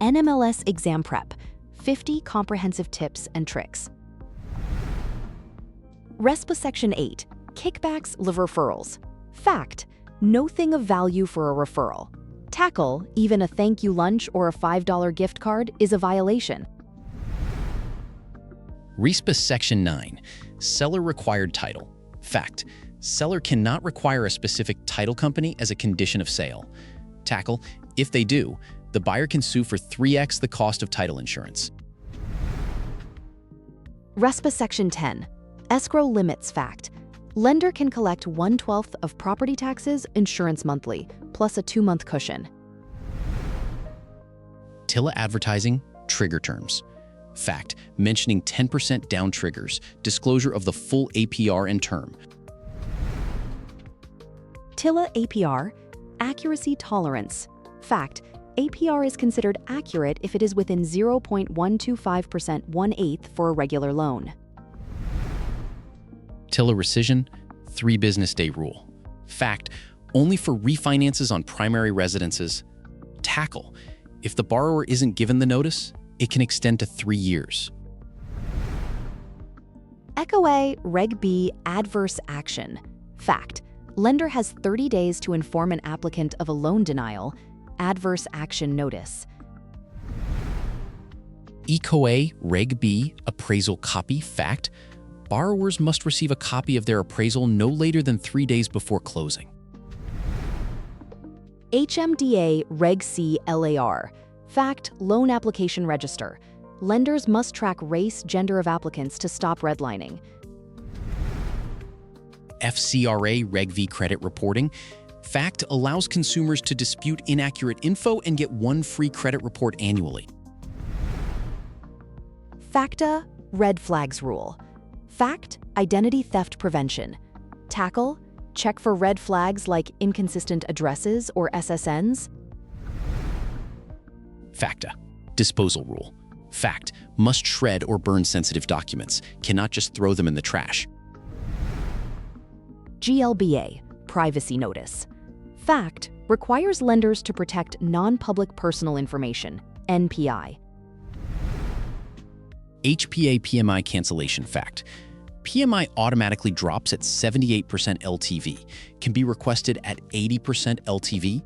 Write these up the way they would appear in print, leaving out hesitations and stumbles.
NMLS Exam Prep, 50 comprehensive tips and tricks. RESPA Section 8, Kickbacks, Referrals. Fact, no thing of value for a referral. Tackle, even a thank you lunch or a $5 gift card is a violation. RESPA Section 9, Seller Required Title. Fact, seller cannot require a specific title company as a condition of sale. Tackle, if they do, the buyer can sue for 3x the cost of title insurance. RESPA Section 10, Escrow Limits. Fact, lender can collect 1/12 of property taxes insurance monthly, plus a 2-month cushion. TILA Advertising, Trigger Terms. Fact, mentioning 10% down triggers, disclosure of the full APR and term. TILA APR, Accuracy Tolerance. Fact, APR is considered accurate if it is within 0.125% 1/8 for a regular loan. TILA Rescission, 3 business day rule. Fact, only for refinances on primary residences. Tackle, if the borrower isn't given the notice, it can extend to 3 years. Echo A, Reg B, Adverse Action. Fact, lender has 30 days to inform an applicant of a loan denial, adverse action notice. Echo A, Reg B, Appraisal Copy. Fact, borrowers must receive a copy of their appraisal no later than 3 days before closing. HMDA, Reg C, LAR. Fact, Loan Application Register. Lenders must track race, gender of applicants to stop redlining. FCRA, Reg V, Credit Reporting. Fact, allows consumers to dispute inaccurate info and get 1 free credit report annually. FACTA, Red Flags Rule. Fact, Identity Theft Prevention. Tackle, check for red flags like inconsistent addresses or SSNs. FACTA, Disposal Rule. Fact, must shred or burn sensitive documents, cannot just throw them in the trash. GLBA, Privacy Notice. Fact, requires lenders to protect non-public personal information, NPI. HPA PMI Cancellation. Fact, PMI automatically drops at 78% LTV, can be requested at 80% LTV.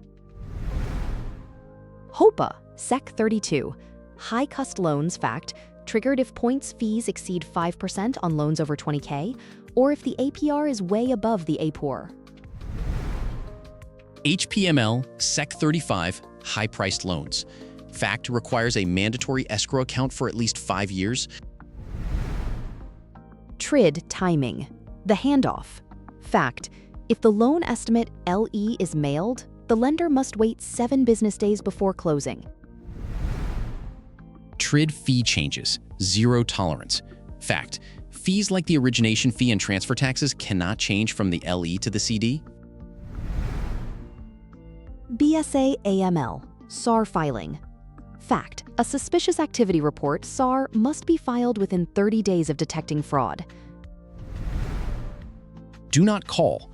HOPA, Sec 32, High Cost Loans. Fact, triggered if points fees exceed 5% on loans over 20K, or if the APR is way above the APOR. HPML, Sec 35, High-Priced Loans. Fact, requires a mandatory escrow account for at least 5 years. TRID Timing, the handoff. Fact, if the loan estimate LE is mailed, the lender must wait 7 business days before closing. TRID Fee Changes, Zero Tolerance. Fact, fees like the origination fee and transfer taxes cannot change from the LE to the CD. BSA AML, SAR Filing. Fact, a suspicious activity report, SAR, must be filed within 30 days of detecting fraud. Do not call.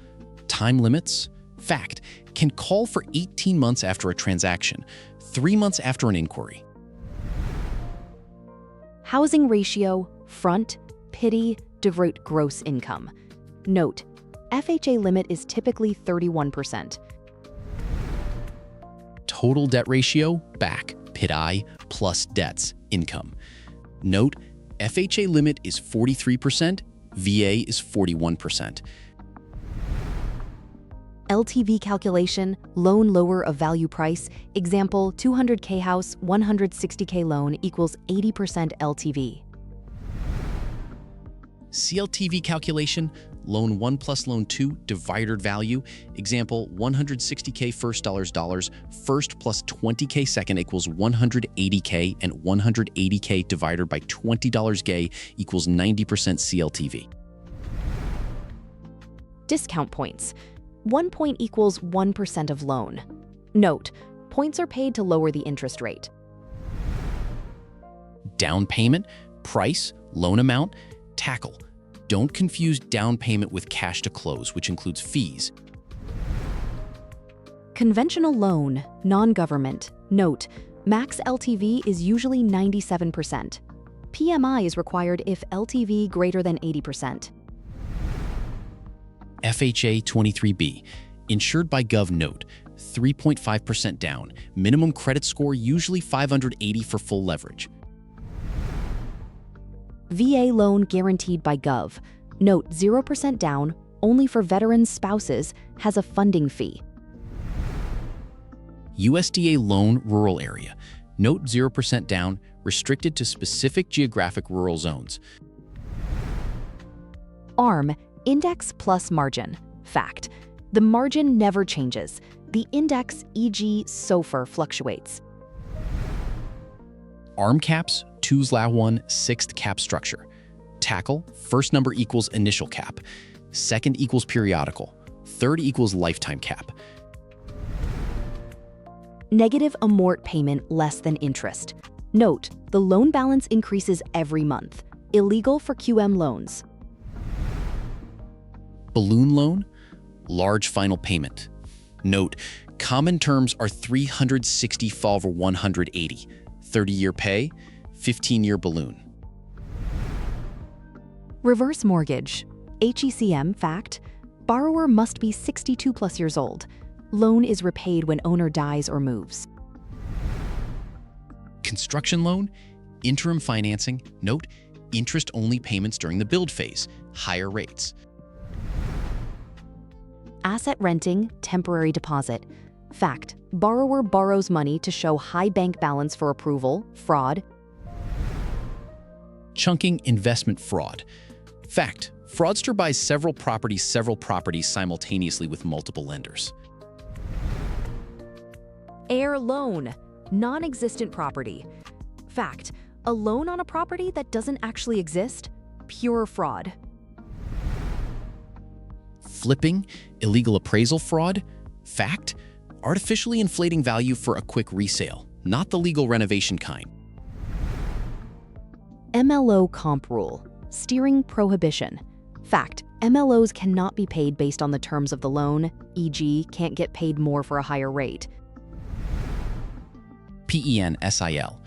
Time limits. Fact, can call for 18 months after a transaction, 3 months after an inquiry. Housing ratio, front, pity, divert gross income. Note, FHA limit is typically 31%. Total debt ratio, back, PITI, plus debts, income. Note, FHA limit is 43%, VA is 41%. LTV calculation, loan lower of value price. Example, 200K house, 160K loan equals 80% LTV. CLTV calculation, loan 1 plus loan 2 divided value. Example, 160K first dollars, first plus 20K second equals 180K, and 180K divided by $20 gay equals 90% CLTV. Discount points. 1 point equals 1% of loan. Note, points are paid to lower the interest rate. Down payment, price, loan amount. Tackle, don't confuse down payment with cash to close, which includes fees. Conventional loan, non-government. Note, Max LTV is usually 97%. PMI is required if LTV greater than 80%. FHA 23B, insured by Gov Note, 3.5% down, minimum credit score usually 580 for full leverage. VA loan guaranteed by Gov. Note 0% down, only for veterans' spouses, has a funding fee. USDA loan rural area. Note 0% down, restricted to specific geographic rural zones. ARM, index plus margin. Fact: the margin never changes. The index, e.g. SOFR, fluctuates. ARM caps, 2/1 sixth cap structure. Tackle, first number equals initial cap, second equals periodical, third equals lifetime cap. Negative amort payment less than interest. Note, the loan balance increases every month. Illegal for QM loans. Balloon loan, large final payment. Note, common terms are 365 over 180, 30-year pay, 15-year balloon. Reverse mortgage. HECM fact: borrower must be 62 plus years old. Loan is repaid when owner dies or moves. Construction loan, interim financing. Note, interest-only payments during the build phase, higher rates. Asset renting, temporary deposit. Fact: borrower borrows money to show high bank balance for approval, fraud. Chunking investment fraud. Fact: fraudster buys several properties simultaneously with multiple lenders. Heir loan, non-existent property. Fact: a loan on a property that doesn't actually exist, pure fraud. Flipping, illegal appraisal fraud. Fact: artificially inflating value for a quick resale, not the legal renovation kind. MLO comp rule, steering prohibition. Fact: MLOs cannot be paid based on the terms of the loan, e.g. can't get paid more for a higher rate. PENSIL,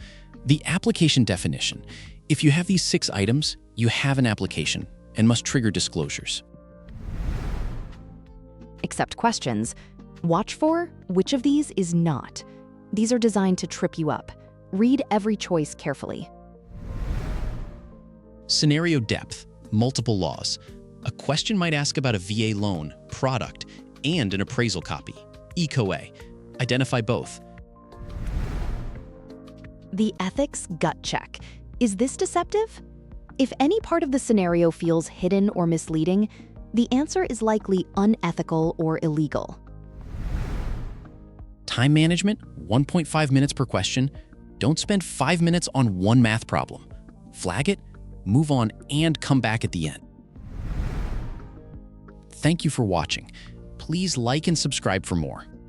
the application definition. If you have these 6 items, you have an application and must trigger disclosures. Accept questions. Watch for which of these is not. These are designed to trip you up. Read every choice carefully. Scenario depth, multiple laws. A question might ask about a VA loan, product, and an appraisal copy. ECOA. Identify both. The ethics gut check. Is this deceptive? If any part of the scenario feels hidden or misleading, the answer is likely unethical or illegal. Time management, 1.5 minutes per question. Don't spend 5 minutes on one math problem. Flag it, move on, and come back at the end. Thank you for watching. Please like and subscribe for more.